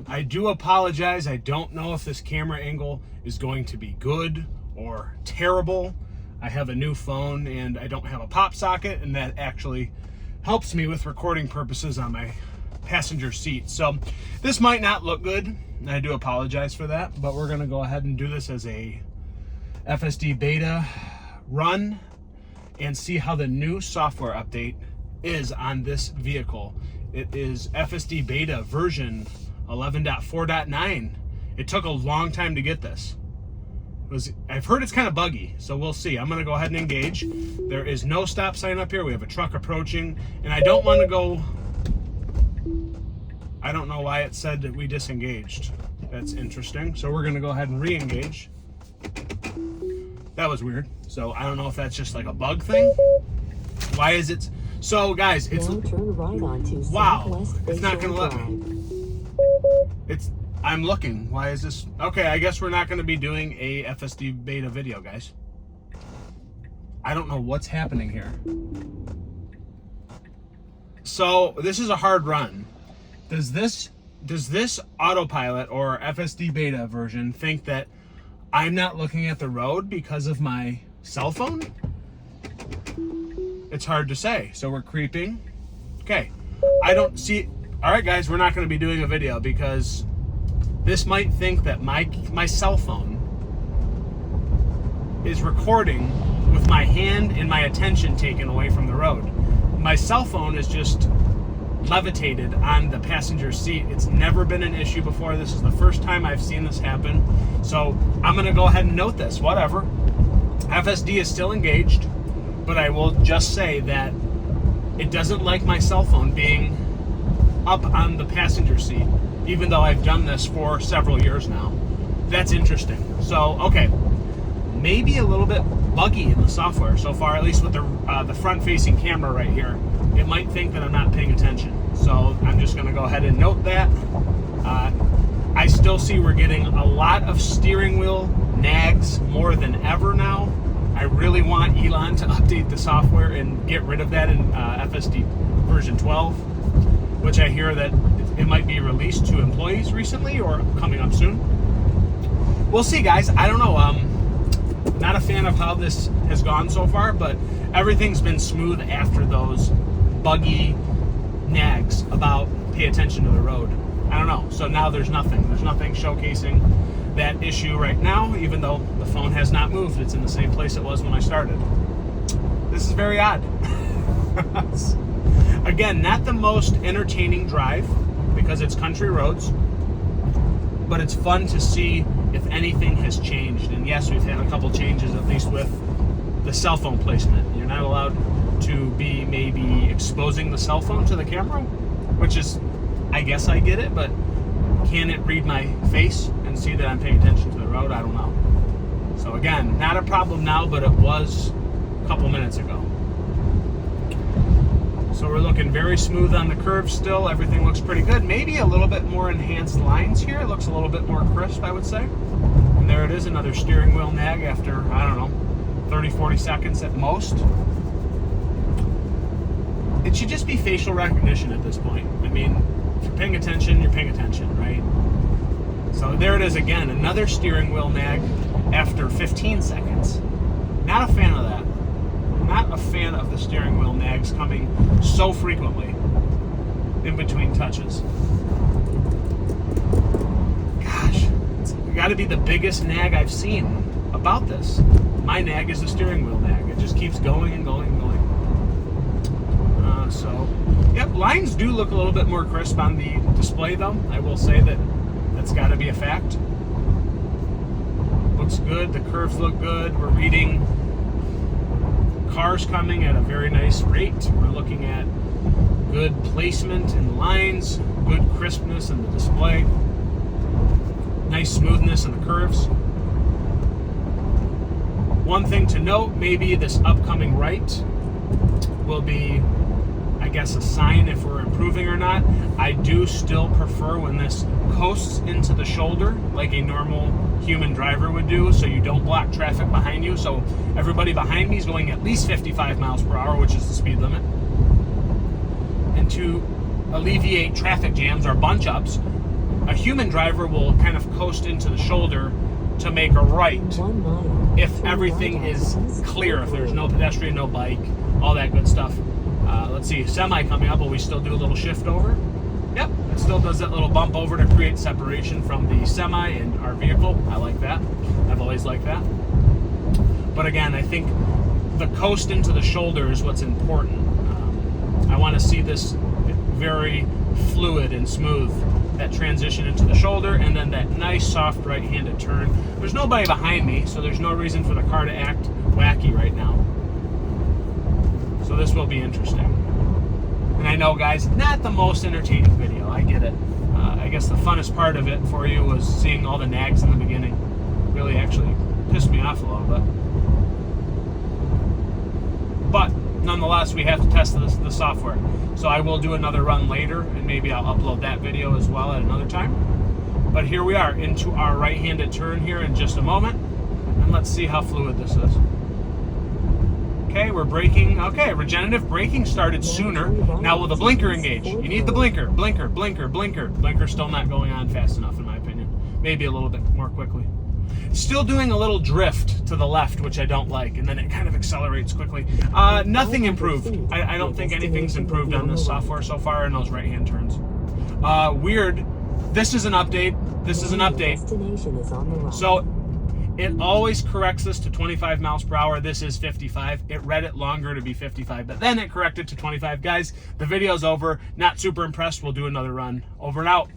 I do apologize. I don't know if this camera angle is going to be good or terrible. I have a new phone and I don't have a pop socket, and that actually helps me with recording purposes on my passenger seat. So this might not look good. I do apologize for that, but we're gonna go ahead and do this as a FSD beta run and see how the new software update is on this vehicle. It is FSD beta version 11.4.9. It took a long time to get this. I've heard it's kind of buggy, so we'll see. I'm gonna go ahead and engage. There is no stop sign up here. We have a truck approaching, and I don't want to go. I don't know why it said that we disengaged. That's interesting. So we're gonna go ahead and re-engage. That was weird. So I don't know if that's just like a bug thing. Why is it? So guys, it's now turn right onto wow. It's not gonna let me. I'm looking. Why is this? Okay, I guess we're not going to be doing a FSD beta video, guys. I don't know what's happening here. So this is a hard run. Does this autopilot or FSD beta version think that I'm not looking at the road because of my cell phone? It's hard to say. So we're creeping. Okay. I don't see. All right, guys, we're not going to be doing a video because this might think that my cell phone is recording with my hand and my attention taken away from the road. My cell phone is just levitated on the passenger seat. It's never been an issue before. This is the first time I've seen this happen. So I'm going to go ahead and note this. Whatever. FSD is still engaged, but I will just say that it doesn't like my cell phone being up on the passenger seat, even though I've done this for several years now. That's interesting. So, okay, maybe a little bit buggy in the software so far, at least with the front-facing camera right here. It might think that I'm not paying attention. So I'm just gonna go ahead and note that. I still see we're getting a lot of steering wheel nags more than ever now. I really want Elon to update the software and get rid of that in FSD version 12, which I hear that it might be released to employees recently or coming up soon. We'll see, guys. I don't know. Not a fan of how this has gone so far, but everything's been smooth after those buggy nags about pay attention to the road. I don't know. So now there's nothing. There's nothing showcasing that issue right now, even though the phone has not moved. It's in the same place it was when I started. This is very odd. Again, not the most entertaining drive because it's country roads, but it's fun to see if anything has changed. And yes, we've had a couple changes, at least with the cell phone placement. You're not allowed to be maybe exposing the cell phone to the camera, which is, I guess I get it, but can it read my face and see that I'm paying attention to the road? I don't know. So again, not a problem now, but it was a couple minutes ago. So we're looking very smooth on the curve still. Everything looks pretty good. Maybe a little bit more enhanced lines here. It looks a little bit more crisp, I would say. And there it is, another steering wheel nag after, I don't know, 30, 40 seconds at most. It should just be facial recognition at this point. I mean, if you're paying attention, you're paying attention, right? So there it is again, another steering wheel nag after 15 seconds. Not a fan of that. Not a fan of the steering wheel nags coming so frequently in between touches. Gosh, it's got to be the biggest nag I've seen about this. My nag is the steering wheel nag. It just keeps going and going and going. So, yep, lines do look a little bit more crisp on the display though. I will say that that's got to be a fact. Looks good. The curves look good. We're reading cars coming at a very nice rate. We're looking at good placement in lines, good crispness in the display, nice smoothness in the curves. One thing to note, maybe this upcoming right will be, I guess, a sign if we're improving or not. I do still prefer when this coasts into the shoulder like a normal human driver would do, so you don't block traffic behind you. So everybody behind me is going at least 55 miles per hour, which is the speed limit. And to alleviate traffic jams or bunch ups, A human driver will kind of coast into the shoulder to make a right if everything is clear, if there's no pedestrian, no bike, all that good stuff. Let's see, semi coming up. Will we still do a little shift over? Yep, it still does that little bump over to create separation from the semi and our vehicle. I like that. I've always liked that. But again, I think the coast into the shoulder is what's important. I want to see this very fluid and smooth, that transition into the shoulder, and then that nice soft right-handed turn. There's nobody behind me, so there's no reason for the car to act wacky right now. So this will be interesting. And I know, guys, not the most entertaining video. I get it. I guess the funnest part of it for you was seeing all the nags in the beginning. Really actually pissed me off a little bit. But nonetheless, we have to test the software. So I will do another run later, and maybe I'll upload that video as well at another time. But here we are into our right-handed turn here in just a moment. And let's see how fluid this is. Okay, we're braking. Okay, regenerative braking started sooner. Now will the blinker engage? You need the blinker. Blinker, blinker, blinker. Blinker's still not going on fast enough in my opinion. Maybe a little bit more quickly. Still doing a little drift to the left, which I don't like, and then it kind of accelerates quickly. Nothing improved. I don't think anything's improved on this software so far in those right-hand turns. Weird. This is an update. This is an update. So it always corrects this to 25 miles per hour. This is 55. It read it longer to be 55, but then it corrected to 25. Guys, the video's over. Not super impressed. We'll do another run. Over and out.